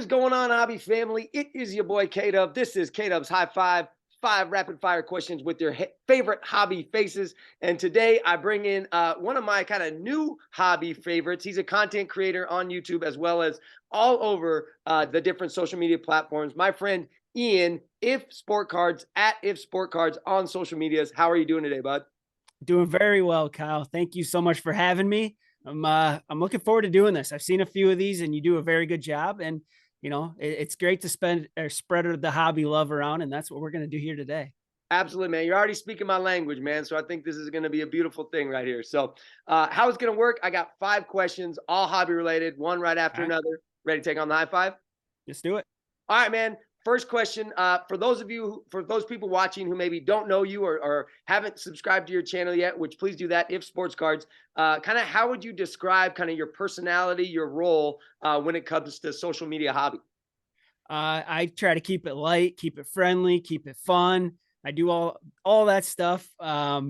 going on, hobby family? It is your boy K-Dub. This is K-Dub's High Five, 5 rapid fire questions with your favorite hobby faces. And today I bring in one of my kind of new hobby favorites. He's a content creator on YouTube as well as all over the different social media platforms. My friend Ian, If Sport Cards, at If Sport Cards on social medias. How are you doing today, bud? Doing very well, Kyle. Thank you so much for having me. I'm looking forward to doing this. I've seen a few of these and you do a very good job. And it's great to spread the hobby love around, and that's what we're going to do here today. Absolutely, man. You're already speaking my language, man. So I think this is going to be a beautiful thing right here. So how it's going to work, I got 5 questions, all hobby related, one right after All right, another. Ready to take on the high five? let's do it. All right, man. First question, for those people watching who maybe don't know you or haven't subscribed to your channel yet, which please do that, If Sports Cards, kind of how would you describe kind of your personality, your role when it comes to social media hobby? I try to keep it light, keep it friendly, keep it fun. I do all that stuff. Try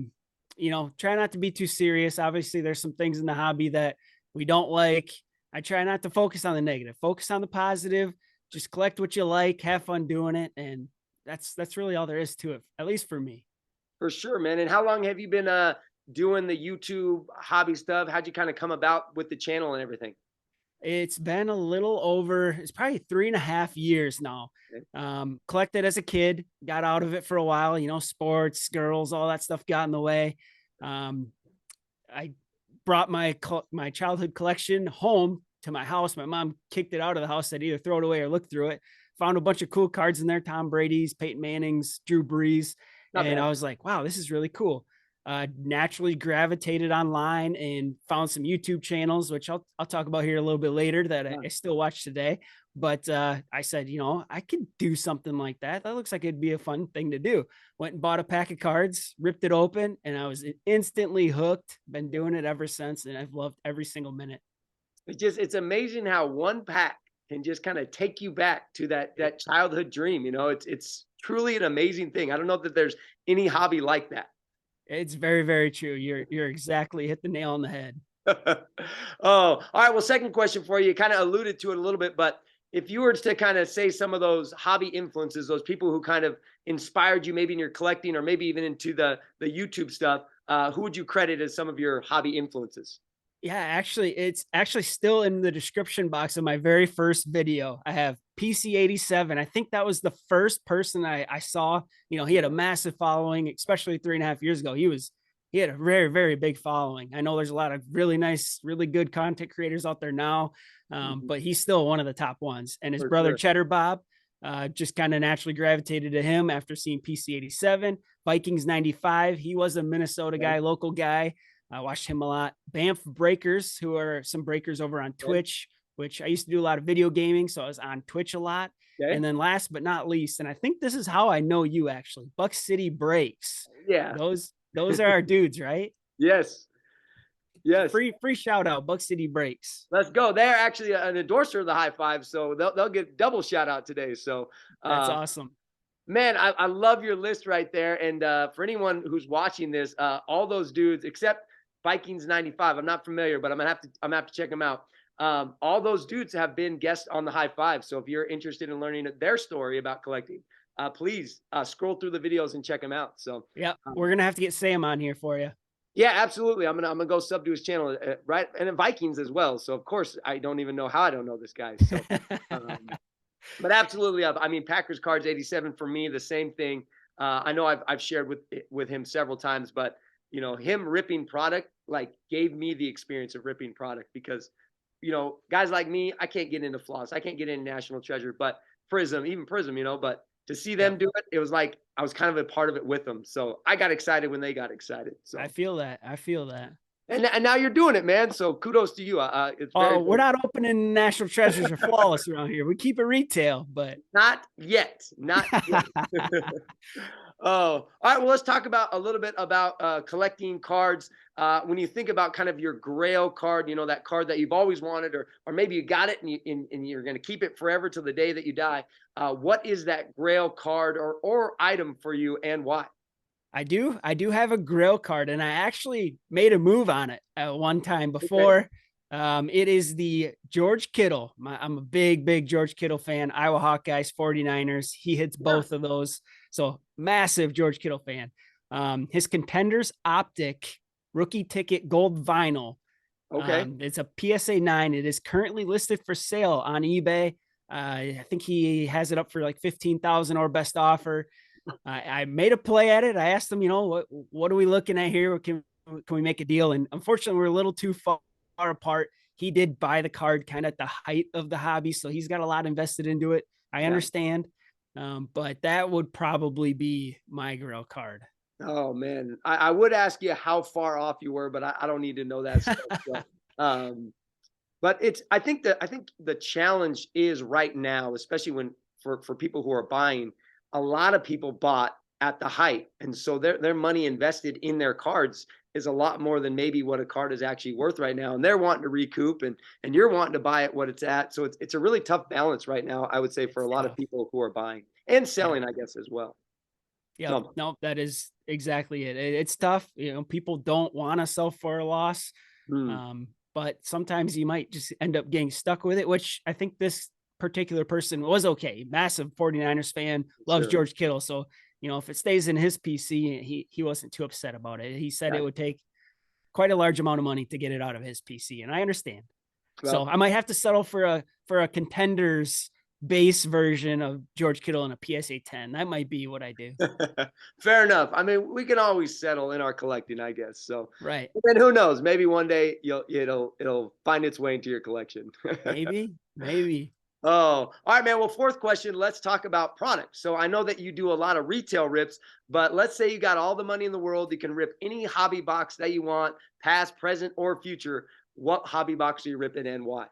not to be too serious. Obviously, there's some things in the hobby that we don't like. I try not to focus on the negative, focus on the positive. Just collect what you like, have fun doing it, and that's really all there is to it, at least for me. For sure, man. And how long have you been doing the YouTube hobby stuff? How'd you kind of come about with the channel and everything? It's been a little over, it's probably 3.5 years now. Okay. Collected as a kid, got out of it for a while, sports, girls, all that stuff got in the way. I brought my childhood collection home to my house. My mom kicked it out of the house. I'd either throw it away or look through it. Found a bunch of cool cards in there: Tom Brady's, Peyton Manning's, Drew Brees. Not And bad. I was like, wow, this is really cool. Naturally gravitated online and found some YouTube channels, which I'll talk about here a little bit later, that I still watch today. But I said, I could do something like that. That looks like it'd be a fun thing to do. Went and bought a pack of cards, ripped it open, and I was instantly hooked. Been doing it ever since, and I've loved every single minute. It's amazing how one pack can just kind of take you back to that childhood dream. It's truly an amazing thing. I don't know that there's any hobby like that. It's very, very true. You're exactly hit the nail on the head. Oh, all right. Well, second question for you. You kind of alluded to it a little bit, but if you were to kind of say some of those hobby influences, those people who kind of inspired you, maybe in your collecting or maybe even into the YouTube stuff, who would you credit as some of your hobby influences? Yeah, actually, it's actually still in the description box of my very first video. I have PC87. I think that was the first person I saw. He had a massive following, especially 3.5 years ago. He had a very, very big following. I know there's a lot of really nice, really good content creators out there now, but he's still one of the top ones. And his For brother sure. Cheddar Bob just kind of naturally gravitated to him after seeing PC87. Vikings 95. He was a Minnesota guy, local guy. I watched him a lot. Banff Breakers, who are some breakers over on Okay. Twitch, which I used to do a lot of video gaming, so I was on Twitch a lot. Okay. And then last but not least, and I think this is how I know you actually, Buck City Breaks. Yeah. Those are our dudes, right? Yes. Yes. Free shout out, Buck City Breaks. Let's go. They're actually an endorser of the high five, so they'll get double shout out today. So, That's uh, awesome. man, I love your list right there. And for anyone who's watching this, all those dudes except Vikings 95, I'm not familiar, but I'm gonna have to check them out. All those dudes have been guests on the high five. So if you're interested in learning their story about collecting, please scroll through the videos and check them out. So Yeah, we're gonna have to get Sam on here for you. yeah, absolutely. I'm gonna go sub to his channel, right? And then Vikings as well. So of course I don't even know how I don't know this guy. So, um, but absolutely, I mean Packers cards 87 for me, the same thing. I know I've shared with him several times, but him ripping product like gave me the experience of ripping product because guys like me, I can't get into floss, I can't get into National Treasure, but even Prism, but to see them Yep. do it, it was like I was kind of a part of it with them. So I got excited when they got excited. I So feel that. I feel that. and now you're doing it, man. So kudos to you. It's very Oh, we're good. not opening National Treasures or Flawless around here. We keep it retail, but Not yet, not yet. Oh, all right. Well, let's talk about a little bit about collecting cards. When you think about kind of your Grail card, that card that you've always wanted, or maybe you got it and you're going to keep it forever till the day that you die. What is that Grail card or item for you, and why? I do have a Grail card, and I actually made a move on it at one time Okay. before. It is the George Kittle. I'm a big George Kittle fan. Iowa Hawkeyes, 49ers. He hits Yeah. both of those. So massive George Kittle fan. His Contenders Optic rookie ticket gold vinyl. Okay. It's a PSA 9. It is currently listed for sale on eBay. I think he has it up for like 15,000 or best offer. I made a play at it. I asked him, what are we looking at here? Can we make a deal? And unfortunately, we're a little too far apart. He did buy the card kind of at the height of the hobby, so he's got a lot invested into it. I Yeah. understand, but that would probably be my Grail card. Oh man, I would ask you how far off you were, but I don't need to know that stuff. So, but I think the challenge is right now, especially when for people who are buying, a lot of people bought at the height, and so their money invested in their cards is a lot more than maybe what a card is actually worth right now, and they're wanting to recoup, and you're wanting to buy it what it's at. So it's a really tough balance right now, I would say, for It's a lot of tough. people who are buying and Yeah. selling, I guess, as well. Yep. So, No, that is exactly it. It's tough. People don't want to sell for a loss. hmm, But sometimes you might just end up getting stuck with it, which I think this particular person was okay. Massive 49ers fan, loves sure. George Kittle. So, if it stays in his PC, he wasn't too upset about it. He said it Right. would take quite a large amount of money to get it out of his PC, and I understand. So Well, I might have to settle for a Contenders base version of George Kittle in a PSA 10. That might be what I do. fair enough. I mean, we can always settle in our collecting, I guess. So, Right. and who knows? Maybe one day it'll find its way into your collection. Maybe, maybe. Oh, all right, man. Well, fourth question. Let's talk about products. So I know that you do a lot of retail rips, but let's say you got all the money in the world, you can rip any hobby box that you want, past, present, or future. What hobby box are you ripping and why?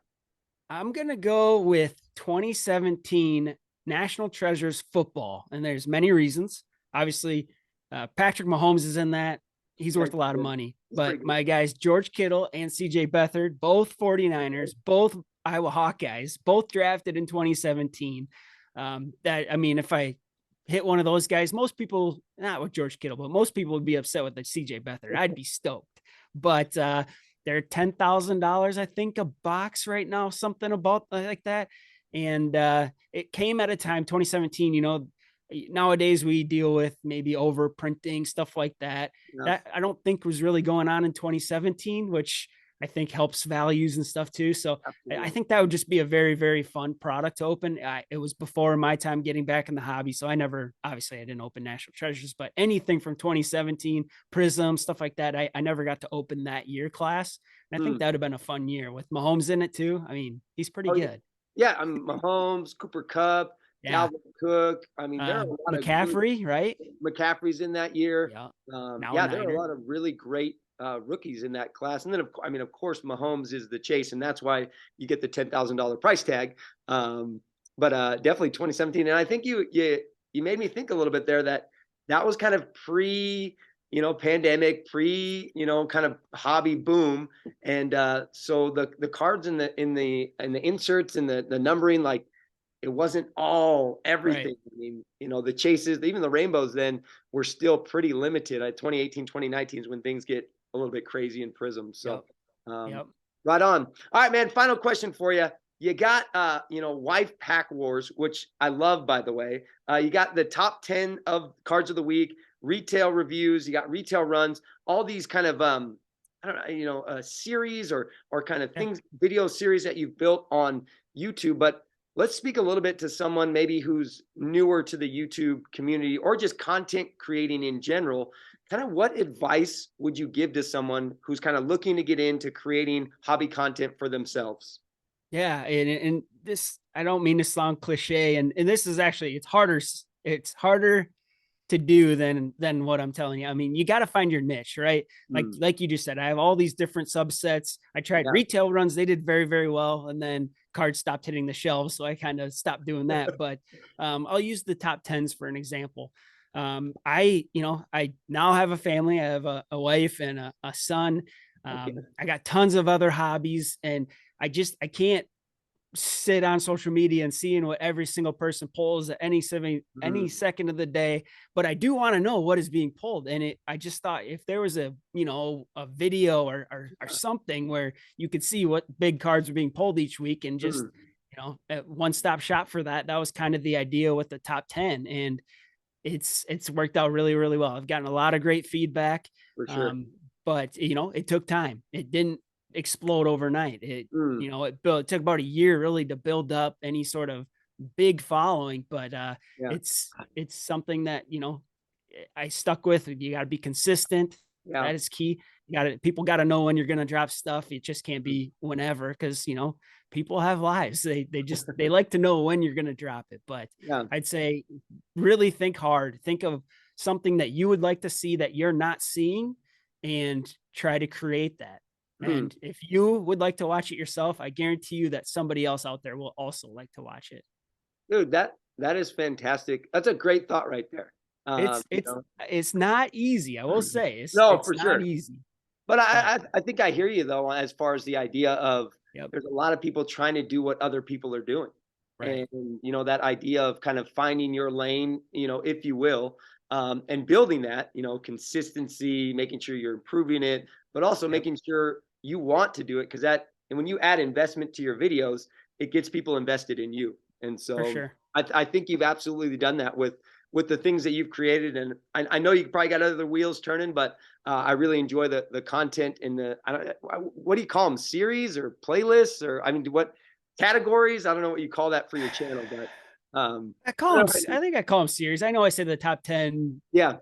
I'm going to go with 2017 National Treasures football. And there's many reasons. Obviously, Patrick Mahomes is in that. He's Yeah, worth a lot of money. he's pretty But good. my guys, George Kittle and CJ Beathard, both 49ers, both Iowa Hawkeyes, both drafted in 2017. If I hit one of those guys, most people, not with George Kittle, but most people would be upset with the CJ Beathard. I'd be stoked. But they're $10,000, I think, a box right now, something about like that. And it came at a time, 2017, nowadays we deal with maybe overprinting, stuff like that. Yeah, That I don't think was really going on in 2017, which I think helps values and stuff too. So I absolutely. think that would just be a very, very fun product to open. It was before my time getting back in the hobby. So obviously I didn't open National Treasures, but anything from 2017, Prism, stuff like that, I never got to open that year class. And I think Hmm. that would have been a fun year with Mahomes in it too. I mean, he's pretty Oh, yeah. good. Yeah, I mean, Mahomes, Cooper Kupp, Yeah. Dalvin Cook. I mean, there are a lot of good McCaffrey, right? McCaffrey's in that year. Yeah. Now a Yeah, there are a Niner. lot of really great rookies in that class. And then, of course, Mahomes is the chase, and that's why you get the $10,000 price tag. But definitely 2017. And I think you made me think a little bit there that was kind of pandemic, kind of hobby boom. And so the cards in the inserts and the numbering, like, it wasn't all Right. everything. I mean, the chases, even the rainbows then were still pretty limited. 2018, 2019 is when things get a little bit crazy in Prism. So, Yep. um, Yep. right on. All right, man. Final question for you. You got, Wife Pack Wars, which I love, by the way. You got the top 10 of cards of the week, retail reviews. You got retail runs, all these kind of, I don't know, a series or kind of Yeah. things, video series that you've built on YouTube. But let's speak a little bit to someone maybe who's newer to the YouTube community or just content creating in general. Kind of what advice would you give to someone who's kind of looking to get into creating hobby content for themselves? Yeah, and this, I don't mean to sound cliche, and this is actually, it's harder to do than what I'm telling you. I mean, you got to find your niche, right? Like Mm, like you just said, I have all these different subsets. I tried yeah. retail runs, they did very, very well, and then cards stopped hitting the shelves, so I kind of stopped doing that. But I'll use the top tens for an example. I now have a family. I have a wife and a son. Okay. I got tons of other hobbies, and I can't sit on social media and seeing what every single person pulls at any Mhm. second of the day, but I do want to know what is being pulled. And I just thought if there was a, a video or something where you could see what big cards are being pulled each week and just, Mhm. a one-stop shop for that. That was kind of the idea with the top 10. And it's worked out really, really well. I've gotten a lot of great feedback. For sure. Um, but it took time. It didn't explode overnight. Mm. It took about a year really to build up any sort of big following, but Yeah. it's something that, I stuck with. You got to be consistent. Yeah. That is key. People got to know when you're going to drop stuff. It just can't Mm. be whenever, because, people have lives. They like to know when you're going to drop it. But Yeah. I'd say really think hard. Think of something that you would like to see that you're not seeing and try to create that. Mm. And if you would like to watch it yourself, I guarantee you that somebody else out there will also like to watch it. Dude, that is fantastic. That's a great thought right there. It's You it's know? it's not easy. I will say No, it's for not sure. easy, But but I think I hear you though, as far as the idea of yep, there's a lot of people trying to do what other people are doing. right. And that idea of kind of finding your lane, if you will, and building that, consistency, making sure you're improving it, but also Yep, making sure you want to do it because and when you add investment to your videos, it gets people invested in you. And for so sure. I think you've absolutely done that with the things that you've created. And I know you probably got other wheels turning, but I really enjoy the content and I don't, what do you call them, series or playlists, or I mean, what categories? I don't know what you call that for your channel, but I call I them. don't know. I think I call them series. I know I say the top 10 Yeah,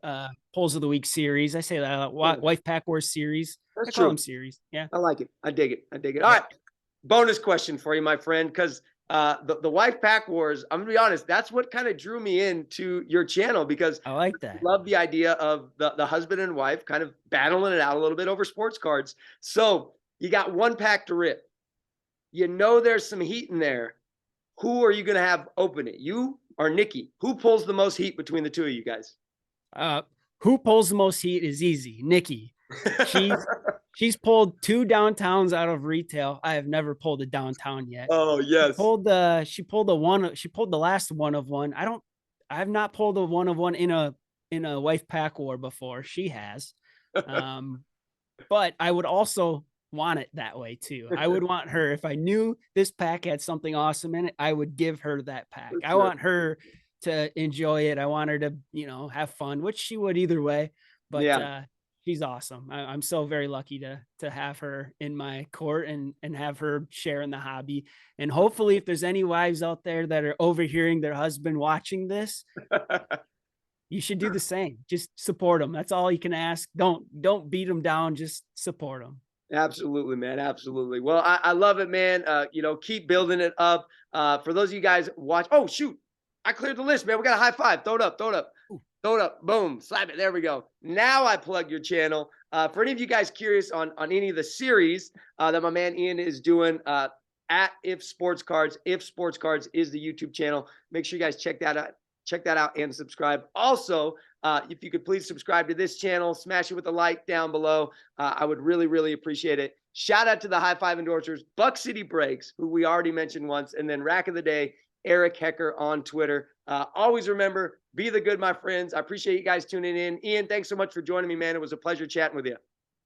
polls of the week series. I say that yeah, wife pack wars series. that's I call them true. series. Yeah. I like it. I dig it. I dig it. All Yep. right. Bonus question for you, my friend, because the wife pack wars, I'm gonna be honest, that's what kind of drew me into your channel because I like I that. love the idea of the husband and wife kind of battling it out a little bit over sports cards. So you got one pack to rip. There's some heat in there. Who are you gonna have open it? You or Nikki? Who pulls the most heat between the two of you guys? Uh, who pulls the most heat is easy. Nikki. She's she's pulled two downtowns out of retail. I have never pulled a downtown yet. Oh yes. She pulled the last one of one. I have not pulled a one of one in a wife pack war before. She has. Um, but I would also want it that way too. I would want her, if I knew this pack had something awesome in it, I would give her that pack. For I sure. want her to enjoy it. I want her to, have fun, which she would either way. But Yeah. she's awesome. I'm so very lucky to have her in my court and have her share in the hobby. And hopefully, if there's any wives out there that are overhearing their husband watching this, you should do the same. Just support them. That's all you can ask. Don't beat them down. Just support them. Absolutely, man. Absolutely. Well, I love it, man. Keep building it up. For those of you guys watch, oh shoot, I cleared the list, man. We got a high five. Throw it up, throw it up, throw it up. Boom, slap it. There we go. Now I plug your channel. For any of you guys curious on any of the series that my man Ian is doing, at If Sports Cards. If Sports Cards is the YouTube channel. Make sure you guys check that out. Check that out and subscribe. Also, if you could please subscribe to this channel, smash it with a like down below. I would really, really appreciate it. Shout out to the High Five endorsers, Buck City Breaks, who we already mentioned once, and then Rack of the Day, Eric Hecker on Twitter. Always remember, be the good, my friends. I appreciate you guys tuning in. Ian, thanks so much for joining me, man. It was a pleasure chatting with you.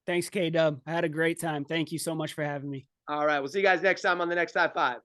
Thanks, K Dub. I had a great time. Thank you so much for having me. All right, we'll see you guys next time on the next High Five.